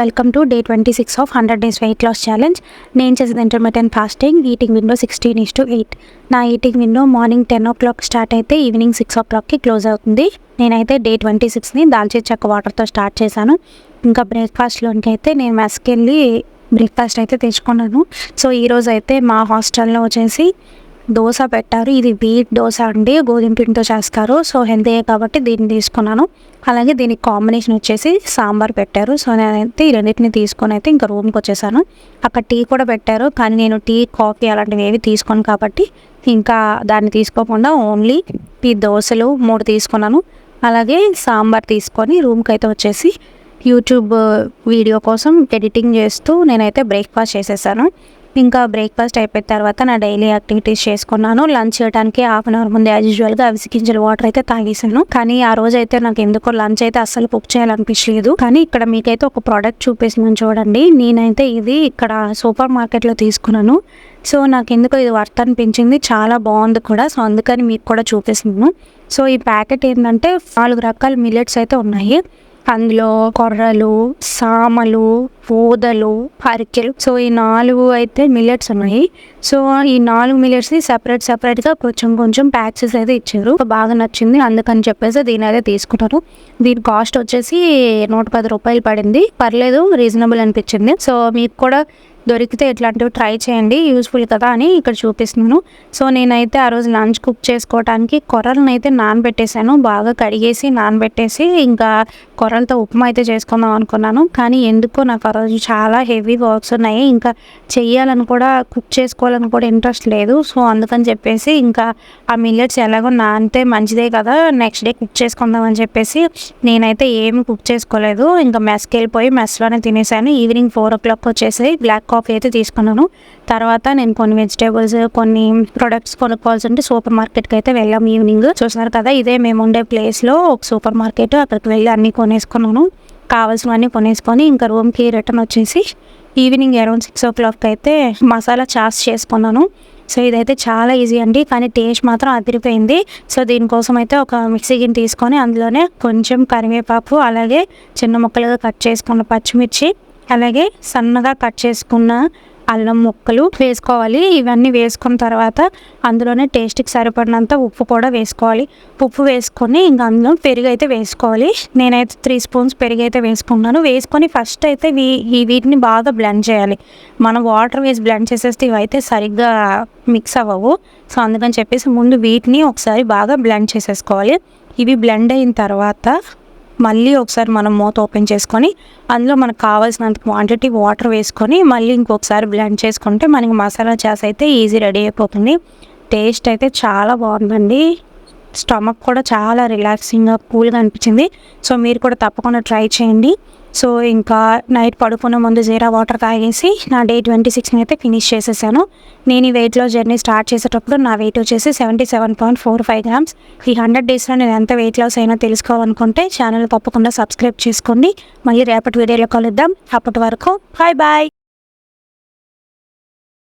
Welcome to day 26 of 100 days weight loss challenge. నేను చేసేది intermediate fasting. Eating window 16:8. నా eating window morning 10 o'clock start అయితే evening 6 o'clockకి close అవుతుంది. నేనైతే డే 26ని దాల్చిన చెక్క వాటర్తో స్టార్ట్ చేశాను. ఇంకా బ్రేక్ఫాస్ట్లోనికి అయితే నేను మెస్కి వెళ్ళి బ్రేక్ఫాస్ట్ అయితే తెచ్చుకున్నాను. సో ఈరోజు అయితే మా హాస్టల్లో వచ్చేసి దోశ పెట్టారు. ఇది వీట్ దోశ అండి, గోధుమ పిండితో చేస్తారు. సో హెల్తీయే కాబట్టి దీన్ని తీసుకున్నాను. అలాగే దీనికి కాంబినేషన్ వచ్చేసి సాంబార్ పెట్టారు. సో నేనైతే ఈ రెండింటిని తీసుకొని అయితే ఇంకా రూమ్కి వచ్చేసాను. అక్కడ టీ కూడా పెట్టారు, కానీ నేను టీ కాఫీ అలాంటివి ఏవి తీసుకోను కాబట్టి ఇంకా దాన్ని తీసుకోకుండా ఓన్లీ ఈ దోశలు 3 తీసుకున్నాను. అలాగే సాంబార్ తీసుకొని రూమ్కి అయితే వచ్చేసి యూట్యూబ్ వీడియో కోసం ఎడిటింగ్ చేస్తూ నేనైతే బ్రేక్ఫాస్ట్ చేసేసాను. ఇంకా బ్రేక్ఫాస్ట్ అయిపోయిన తర్వాత నా డైలీ యాక్టివిటీస్ చేసుకున్నాను. లంచ్ చేయడానికి 1/2 hour ముందు యాజ్ యూజువల్గా అవిసి గింజల వాటర్ అయితే తాగేసాను. కానీ ఆ రోజు అయితే నాకు ఎందుకో లంచ్ అయితే అస్సలు కుక్ చేయాలనిపించలేదు. కానీ ఇక్కడ మీకైతే ఒక ప్రోడక్ట్ చూపిస్తున్నాను చూడండి. నేనైతే ఇది ఇక్కడ సూపర్ మార్కెట్లో తీసుకున్నాను. సో నాకు ఎందుకో ఇది వర్త్ అనిపించింది, చాలా బాగుంది కూడా. సో అందుకని మీకు కూడా చూపిస్తున్నాను. సో ఈ ప్యాకెట్ ఏంటంటే 4 రకాల మిల్లెట్స్ అయితే ఉన్నాయి. అందులో కొర్రలు, సామలు, ఊదలు, అరికెలు. సో ఈ 4 అయితే మిల్లెట్స్ ఉన్నాయి. సో ఈ 4 మిల్లెట్స్ని సెపరేట్గా కొంచెం ప్యాక్సెస్ అయితే ఇచ్చారు. బాగా నచ్చింది, అందుకని చెప్పేసి దీని అయితే తీసుకున్నాను. దీని కాస్ట్ వచ్చేసి 110 రూపాయలు పడింది. పర్లేదు, రీజనబుల్ అనిపించింది. సో మీకు కూడా దొరికితే ఇట్లాంటివి ట్రై చేయండి, యూస్ఫుల్ కదా అని ఇక్కడ చూపిస్తున్నాను. సో నేనైతే ఆ రోజు లంచ్ కుక్ చేసుకోవడానికి కొర్రలను అయితే నానబెట్టేశాను. బాగా కడిగేసి నానబెట్టేసి ఇంకా కొర్రలతో ఉప్మా అయితే చేసుకుందాం అనుకున్నాను. కానీ ఎందుకో నాకు ఆ రోజు చాలా హెవీ వర్క్స్ ఉన్నాయి, ఇంకా చెయ్యాలని కూడా కుక్ చేసుకోవాలని కూడా ఇంట్రెస్ట్ లేదు. సో అందుకని చెప్పేసి ఇంకా ఆ మిల్లెట్స్ ఎలాగో నానితే మంచిదే కదా, నెక్స్ట్ డే కుక్ చేసుకుందాం అని చెప్పేసి నేనైతే ఏమి కుక్ చేసుకోలేదు. ఇంకా మెస్కి వెళ్ళిపోయి మెస్లోనే తినేసాను. ఈవినింగ్ 4 o'clock వచ్చేసి బ్లాక్ కాఫీ అయితే తీసుకున్నాను. తర్వాత నేను కొన్ని వెజిటేబుల్స్, కొన్ని ప్రొడక్ట్స్ కొనుక్కోవాల్సి ఉంటే సూపర్ మార్కెట్కి అయితే వెళ్ళాము. ఈవినింగ్ చూస్తున్నారు కదా, ఇదే మేము ఉండే ప్లేస్లో ఒక సూపర్ మార్కెట్. అక్కడికి వెళ్ళి అన్నీ కొనేసుకున్నాను, కావాల్సినవన్నీ కొనేసుకొని ఇంకా రూమ్కి రిటర్న్ వచ్చేసి ఈవినింగ్ అరౌండ్ 6 o'clock అయితే మసాలా చాస్ చేసుకున్నాను. సో ఇదైతే చాలా ఈజీ అండి, కానీ టేస్ట్ మాత్రం అదిరిపోయింది. సో దీనికోసం అయితే ఒక మిక్సీ గిన్నె తీసుకొని అందులోనే కొంచెం కరివేపాకు, అలాగే చిన్న ముక్కలుగా కట్ చేసుకున్న పచ్చిమిర్చి, అలాగే సన్నగా కట్ చేసుకున్న అల్లం ముక్కలు వేసుకోవాలి. ఇవన్నీ వేసుకున్న తర్వాత అందులోనే టేస్ట్కి సరిపడినంత ఉప్పు కూడా వేసుకోవాలి. ఉప్పు వేసుకొని ఇంకా అందులో పెరుగు అయితే వేసుకోవాలి. నేనైతే 3 spoons పెరుగు అయితే వేసుకున్నాను. వేసుకొని ఫస్ట్ అయితే వీటిని బాగా బ్లెండ్ చేయాలి. మనం వాటర్ వేసి బ్లెండ్ చేసేస్తే ఇవైతే సరిగ్గా మిక్స్ అవ్వవు. సో అందుకని చెప్పేసి ముందు వీటిని ఒకసారి బాగా బ్లెండ్ చేసేసుకోవాలి. ఇవి బ్లెండ్ అయిన తర్వాత మళ్ళీ ఒకసారి మనం మూత ఓపెన్ చేసుకొని అందులో మనకు కావాల్సినంత క్వాంటిటీ వాటర్ వేసుకొని మళ్ళీ ఇంకొకసారి బ్లెండ్ చేసుకుంటే మనకి మసాలా చాస్ అయితే ఈజీ రెడీ అయిపోతుంది. టేస్ట్ అయితే చాలా బాగుందండి. స్టమక్ కూడా చాలా రిలాక్సింగ్గా కూల్గా అనిపించింది. సో మీరు కూడా తప్పకుండా ట్రై చేయండి. సో ఇంకా నైట్ పడుకునే ముందు జీరా వాటర్ తాగేసి నా డే 26ని అయితే ఫినిష్ చేసేసాను. నేను ఈ వెయిట్ లాస్ జర్నీ స్టార్ట్ చేసేటప్పుడు నా వెయిట్ వచ్చేసి 77.45 grams. ఈ 100 డేస్లో నేను ఎంత వెయిట్ లాస్ అయినా తెలుసుకోవాలనుకుంటే ఛానల్ తప్పకుండా సబ్స్క్రైబ్ చేసుకోండి. మళ్ళీ రేపటి వీడియోలో కలుద్దాం. అప్పటి వరకు బాయ్.